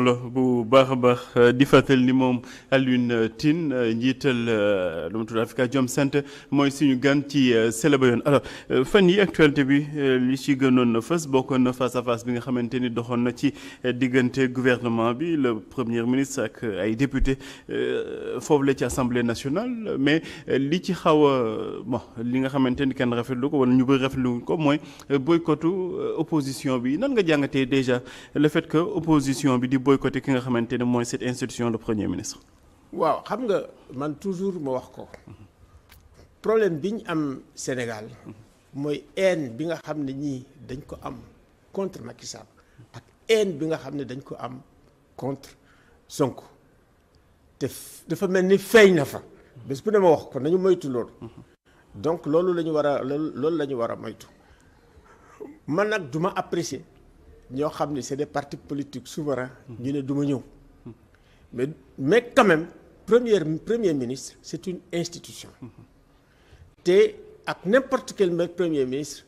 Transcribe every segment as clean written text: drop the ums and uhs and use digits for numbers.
solo bu baax a baax di fàttali ni moom Alioune Tine njiital lu mu tudd Afrikajom Center mooy suñu gan ci Sélé Ba Yoon alors fan yi actualité bi li ci gënoon na fës bokkoon na face à face bi nga xamante ni doxoon na ci diggante gouvernement bi le premier ministre ak ay député foofu la ci assemblée nationale mais li ci xaw a bon li nga xamante ni kenn rafetlu ko wala ñu bëri rafetlu ko mooy boycottu opposition bi nan nga jàngatee déjà le fait que opposition bi di boycotter ki nga xamante ne mooy cette institution le premier ministre. waaw xam nga man toujours ma wax ko problème bi ñu am Sénégal mooy haine bi nga xam ne ñii dañ ko am contre Macky Sall ak haine bi nga xam ne dañ ko am contre Sonko te dafa mel ni feeñ na fa bés bu ne ma wax ko nañu moytu loolu donc loolu la ñu war a loolu la ñu war a moytu man nag du ma apprécier ñoo xam ne c'est des partis politiques souverains ñu ne du ma ñëw mais quand même premier ministre c'est une institution te ak n'importe quel premier ministre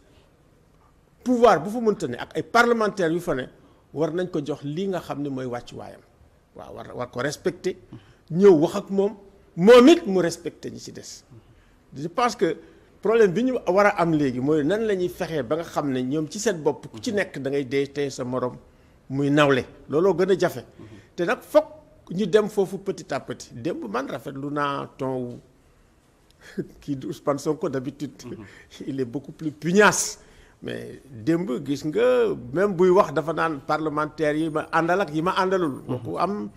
pouvoir bu fa mënta ne ak ay parlementaires yu fa ne war nañ ko jox lii nga xam ne mooy wàccuwaayam waaw war ko respecter ñëw wax ak moom it mu respecter ñi ci des je pense que problème bi ñu war a am léegi mooy nan la ñuy fexee ba nga xam ne ñoom ci seen bopp ku ci nekk da ngay dee tey sa morom muy nawle looloo gën a jafe te nag foog ñu dem foofu petit à petit démb man rafetlu naa ton kii di Ousmane Sonko d'habitude il est beaucoup plus pugnace mais démb gis nga même buy wax dafa naan parlementaires yi ma àndal ak yi ma àndalul kooku am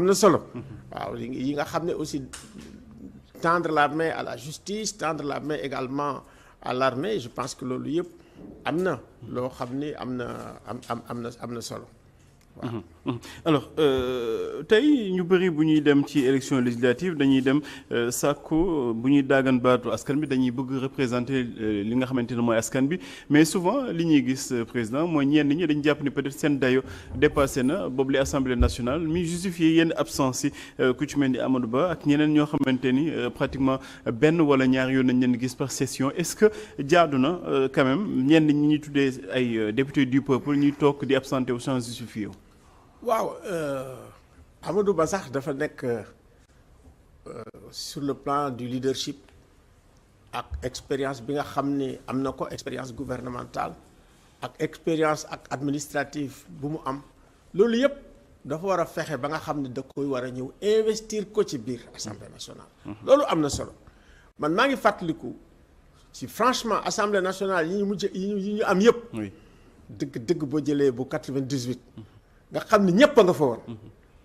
na solo waaw yi nga xam ne aussi tendre la main à la justice tendre la main également à l'armée je pense que loolu yëpp am na loo xam ni am na solo waaw. alors tey ñu bëri bu ñuy dem ci élection législative dañuy dem sàkku bu ñuy daagan baatu askan bi dañuy bëgg représenter li nga xamante ne mooy askan bi mais souvent li ñuy gis président mooy ñenn ñi dañu jàpp ni peut-être seen dayo dépassé na boobu li assemblée nationale mi justifié yenn absence yi ku ci mel ni Amadou Ba ak ñeneen ñoo xamante ni pratiquement benn wala ñaar yoon nañ leen gis par session est-ce que jaadu na quand même ñenn ñi ñuy tuddee ay députés du peuple ñuy toog di absenté au sans justifié. waaw Amadou Ba sax dafa nekk sur le plan du leadership ak expérience bi nga xam ni am na ko expérience gouvernementale ak expérience ak administrative bu mu am loolu yëpp dafa war a fexe ba nga xam ne da koy war a ñëw investir ko ci biir assemblée nationale. loolu am na solo man maa ngi fàttaliku ci franchement assemblée nationale yi ñu am yëpp. dëgg boo jëlee bu 98. nga xam ne ñëpp a nga fa woon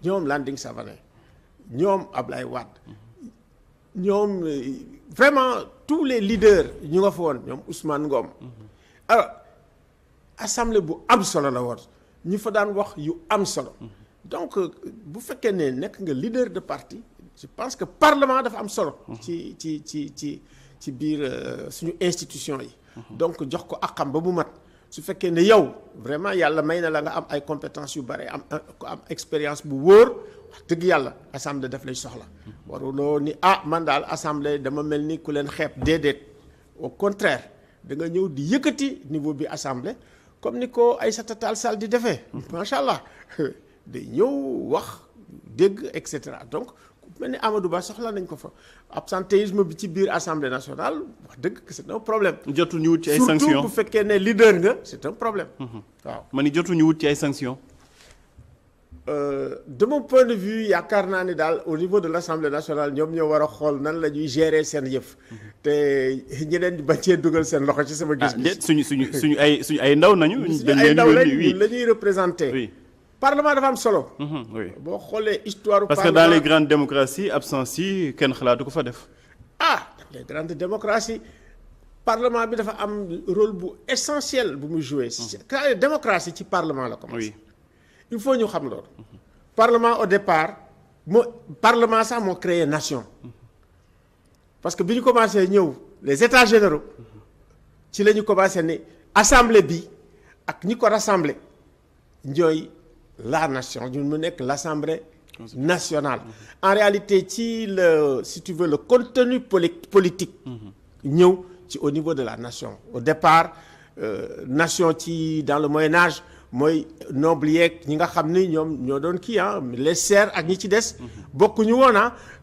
ñoom Landing Savané ñoom Ablaye Wade ñoom vraiment tous les leaders ñu nga fa woon ñoom Ousmane Ngom alors assemblée bu am solo la woon ñu fa daan wax yu am solo donc bu fekkee ne nekk nga leader de parti je pense que parlement dafa am solo ci biir suñu institution yi donc jox ko akam ba mu mat su fekkee ne yow vraiment yàlla may na la nga am ay compétences yu bare am expérience bu wóor wax dëgg yàlla assemblée daf lay soxla waruloo ni man daal assemblée dama mel ni ku leen xeeb déedéet au contraire da nga ñëw di yëkkati niveau bi assemblée comme ni ko Aïssata Tall Sall di defee macha allah day ñëw wax dégg et cetera donc mel ni Amadou Ba soxla nañ ko fa absentéisme bi ci biir assemblée nationale wax dëgg que c'est un problème. jotul ñu wut ci ay sanctions surtout bu fekkee ne leader nga c'est un problème. waaw ma ni jotul ñu wut ci ay sanctions. De mon point de vue yaakaar naa ni daal au niveau de l'assemblée nationale ñoom ñoo war a xool nan la ñuy gérer seen yëf. te ñeneen bañ cee dugal seen loxo ci sama gis-gis. suñu ay ndaw nañu. dañ leen di la ñuy représenter. oui. Parlement dafa am solo. oui boo xoolee histoire. parce que dans les grandes démocraties absence yi kenn xalaatu ko fa def. les grandes démocraties parlement bi dafa am rôle bu essentiel bu muy jouer. c'est démocratie ci parlement la commencé. oui il faut ñu xam loolu. parlement au départ parlement sax moo créé nation. parce que bi ñu commencé ñëw les états généraux ci la ñu commencé ni assemblée bi ak ñi ko rassemblé ñooy. La nation ñun mu nekk l'Assemblée nationale en réalité si tu veux le contenu politique ñëw ci au niveau de la nation au départ nation ci dans le Moyen Âge mooy noble yeeg ñi nga xam ni ñoom ñoo doon kii les serfs ak ñi ci des bokkuñu woon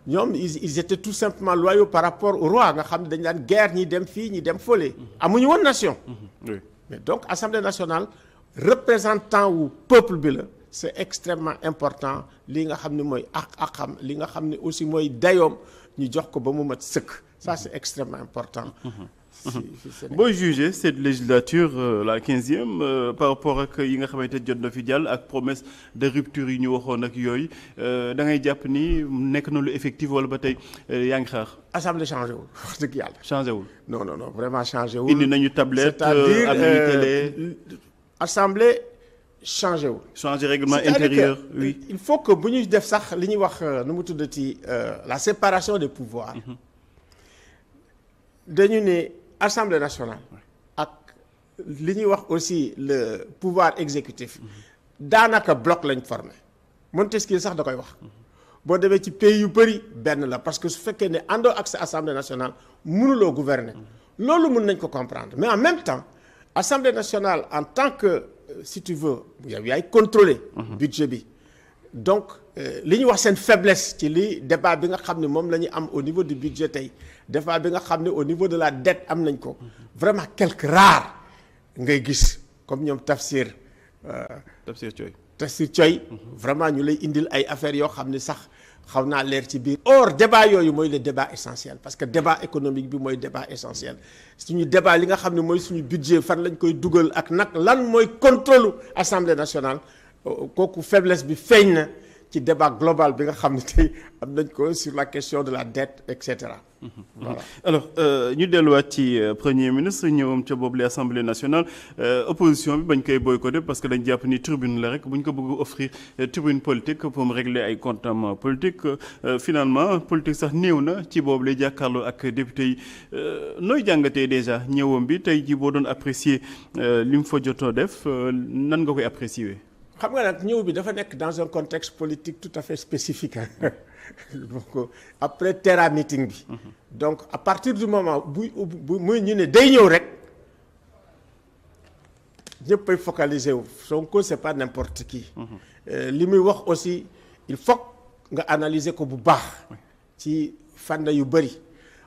ñoom ils étaient tout simplement loyaux par rapport au roi nga xam ne dañu daan guerre ñi dem fii ñi dem fële amuñu woon nation mais donc Assemblée nationale représentant wu peuple bi la c'est extrêmement important li nga xam ne mooy ak xam li nga xam ne aussi mooy dayoom ñu jox ko ba mu mat sëkk ça c'est extrêmement important booy juger cette législature la 15e par rapport ak yi nga xamante jot na fi jàll ak promesse de rupture yi ñu waxoon ak yooyu da ngay jàpp ni nekk na lu effectif wala ba tey yaa ngi xaar. Assemblée changé wul wax dëgg yàlla. changé wul. non vraiment changé wul. indi nañu tablette am nañu télé. Assemblée changé wul. changer règlement intérieur oui. il faut que bu ñuy def sax li ñuy wax nu mu tuddati la séparation des pouvoirs. dañu ne Assemblée nationale ak li ñuy wax aussi le pouvoir exécutif daanaka bloc lañ formé Montesquieu sax da koy wax boo demee ci pays yu bëri benn la parce que su fekkee ne àndoo ak sa Assemblée nationale mënuloo gouverner loolu mën nañ ko comprendre mais en même temps Assemblée nationale en tant que si tu veux yow yaay contrôler budget bi donc li ñuy wax seen faiblesse ci li débat bi nga xam ne moom la ñu am au niveau du budget tey débat bi nga xam ne au niveau de la dette am nañ ko vraiment quelques rares ngay gis comme ñoom Tafsir Thioye vraiment ñu lay indil ay affaires yoo xam ne sax xaw naa leer ci biir. or débat yooyu mooy le débat essentiel parce que débat économique bi mooy débat essentiel suñu débat li nga xam ne mooy suñu budget fan lañ koy dugal ak nag lan mooy contrôle Assemblée nationale kooku faiblesse bi feeñ na ci débat global bi nga xam ne tey am nañ ko sur la question de la dette et cetera. Voilà. Alors ñu delluwaat ci premier ministre ñëwam ca boobu la Assemblée nationale opposition bi bañ koy boycotté parce que dañ jàpp ni tribune la rek bu ñu ko bëgg offrir tribune politique pour mu régler ay comptes politique finalement politique sax néew na ci boobu lay jàkkaarloo ak député yi nooy jàngatee déjà ñëwam bi tey ji boo doon apprécier li mu fa jotoo def nan nga koy apprécier. xam nga nag ñëw bi dafa nekk dans un contexte politique tout à fait spécifique donc après Terra meeting bi. donc à partir du moment bu muy ñu ne day ñëw rek ñëpp ay focaliser wu Sonko c'est pas n'importe qui. li muy wax aussi il faut nga analyser ko bu baax. ci fànn yu bëri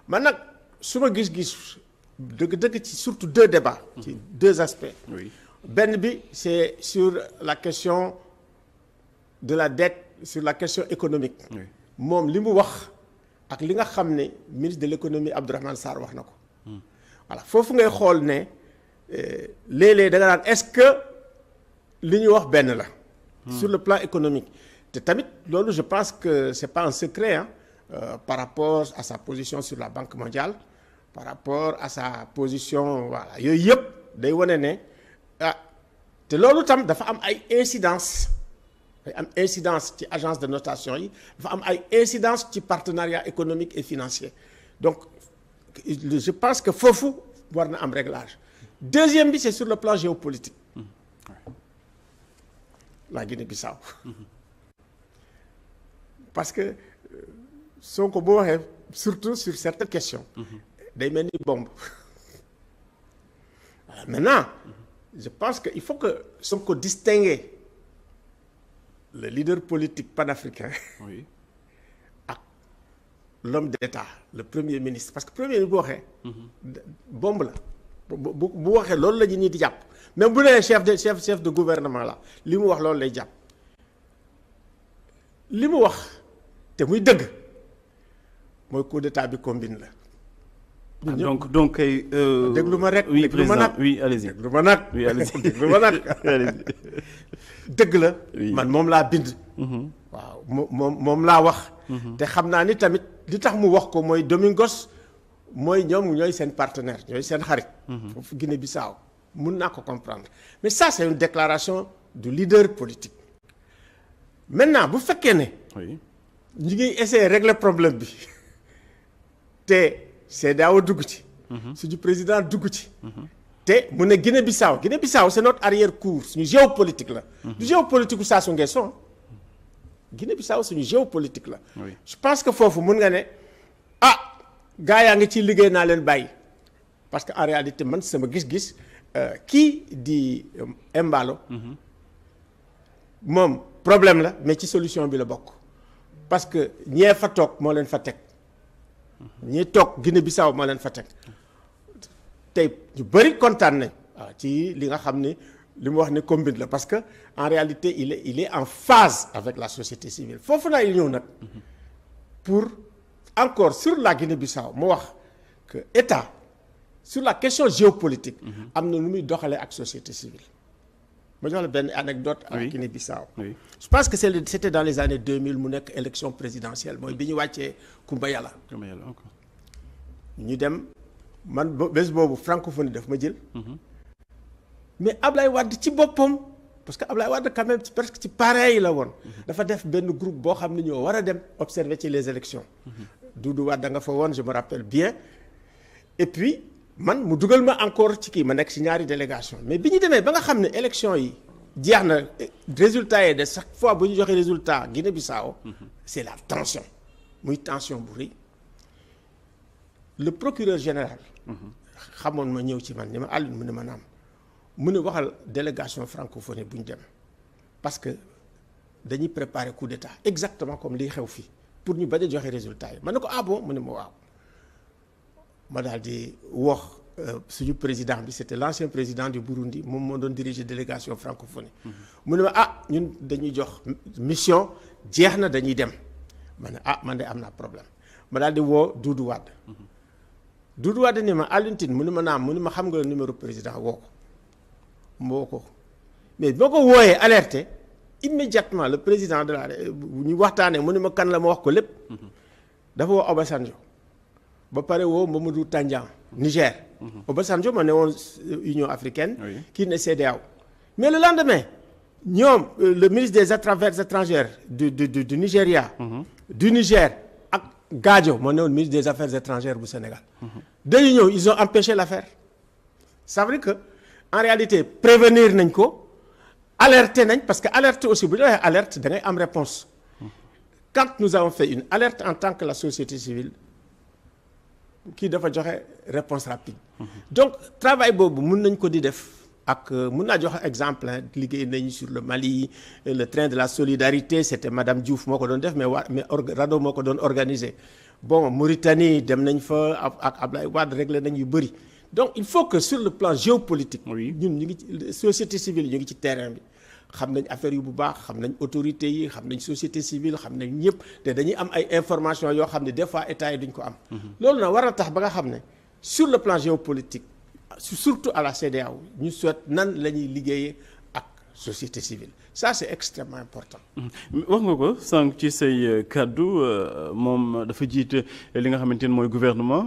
man nag su ma gis-gis dëgg ci surtout deux débats. ci deux aspects. oui. benn bi c'est sur la question de la dette sur la question économique. moom li mu wax ak li nga xam ne ministre de l'économie Abdourahmane Sarr wax na ko. voilà foofu ngay xool ne léeg-léeg da nga naan est-ce que li ñu wax benn la. sur le plan économique te tamit loolu je pense que c'est pas un secret par rapport à sa position sur la Banque mondiale par rapport à sa position voilà yooyu yëpp day wane ne. te loolu tam dafa am ay incidence day am incidence ci agence de notation yi dafa am ay incidence ci partenariat économique et financier donc je pense que foofu war na am réglage deuxième bi c'est sur le plan géopolitique la Guinée-Bissau parce que Sonko boo waxee surtout sur certaines questions day mel ni bombe maintenant je pense que il faut que Sonko distinguer le leader politique panafricain oui. ak l'homme d'État le premier ministre parce que premier ministre bu waxee bombe la bu waxee loolu la ñu nii di jàpp même bu nee chef de gouvernement la li mu wax loolu lay jàpp li mu wax te muy dëgg mooy coup d'état bi combine la. donc kay. déglu ma rek. oui déglu ma nag oui allez-y. déglu ma nag. oui allez-y. déglu ma nag. dëgg la. oui man moom laa bind. waaw moom laa wax. te xam naa ni tamit li tax mu wax ko mooy Domingos mooy ñoom ñooy seen partenaire ñooy seen xarit. foofu Guinée-Bissau mun naa ko comprendre mais ça c'est une déclaration du leader politique. maintenant bu fekkee ne. oui ñu ngi essayer régler problème bi te. CEDEAO dugg ci. suñu président dugg ci. te mu ne Guinée-Bissau c'est notre arrière-cour suñu géopolitique la. du géopolitique u Sassou Nguesso Guinée-Bissau suñu géopolitique la. oui je pense que foofu mun nga ne gars yaa ngi ciy liggéey naa leen bàyyi parce que en réalité man sama gis-gis kii di Embalo. moom problème la mais ci solution bi la bokk parce que ñee fa toog moo leen fa teg ñi toog Guinée-Bissau moo leen fa teg tey ñu bëri kontaan nañ waaw ci li nga xam ne li mu wax ne combine la parce que en réalité il est en phase avec la société civile foofu naa ñëw nag pour encore sur la Guinée-Bissau mu wax que état sur la question géopolitique am na lu muy doxalee ak société civile ma jox la benn anecdote ak Guinée-Bissau je pense que c'était dans les années 2000 mu nekk élection présidentielle mooy bi ñu wàccee Kumba Yàlla ñu dem man bés boobu francophonie daf ma jël mais Ablaye Wade ci boppam parce que Ablaye Wade quand même presque ci pareil la woon dafa def benn groupe boo xam ne ñoo war a dem observer ci les élections Doudou Wade da nga fa woon je me rappelle bien et puis man mu dugal ma encore ci kii ma nekk ci ñaari délégation mais bi ñu demee ba nga xam ne élection yi jeex na résultat yi de chaque fois bu ñu joxee résultat Guinée-Bissau c'est la tension muy tension bu rëy le procureur général xamoon ma ñëw ci man ni ma Alioune mu ne ma naam mu ne waxal délégation francophonie bu ñu dem parce que dañuy préparer coup d'état exactement comme liy xew fii pour ñu bañ a joxe résultat yi ma ne ko ah bon mu ne ma waaw ma daal di wax suñu président bi c'était l'ancien président du Burundi moom moo doon diriger délégation francophonie mu ne ma ah ñun dañuy jox mission jeex na dañuy dem ma ne ah man de am naa problème ma daal di woo Doudou Wade Doudou Wade ni ma Alioune Tine mu ne ma naam mu ne ma xam nga numéro président woo ko moo ko mais boo ko wooyee alerté immédiatement le président de la ñu waxtaanee mu ne ma kan la ma wax ko lépp dafa woo Obasanjo ba pare woo Mamadou Tandian Niger Obasanjo ma ne woon Union africaine kii ne CEDEAO mais le lendemain ñoom le ministre des affaires étrangères du Nigeria du Niger ak Gadio ma ne woon ministre des affaires étrangères bu Sénégal dañu ñëw ils ont empêché l'affaire ça veut dire que en réalité prévenir nañ ko alerter nañ parce que alerte aussi bu ñu waxee alerte da ngay am réponse quand nous avons fait une alerte en tant que la société civile kii dafa joxe réponse rapide donc travail boobu mun nañ ko di def ak mun naa joxe exemple liggéey nañu sur le Mali le train de la solidarité c'était madame Diouf moo ko doon def mais RADDHO moo ko doon organisé bon Mauritanie dem nañ fa ak Ablaye Wade réglé nañ yu bëri donc il faut que sur le plan géopolitique ñun ñu ngi ci société civile ñu ngi ci terrain bi xam nañ affaire yu bu baax xam nañ autorités yi xam nañ société civile xam nañ ñëpp te dañuy am ay informations yoo xam ne des fois état yi duñ ko am loolu nag war a tax ba nga xam ne sur le plan géopolitique surtout à la CEDEAO ñu souhaite nan la ñuy liggéeyee ak société civile ça c'est extrêmement important wax nga ko sànq ci say kàddu moom dafa jiite li nga xamante ni mooy gouvernement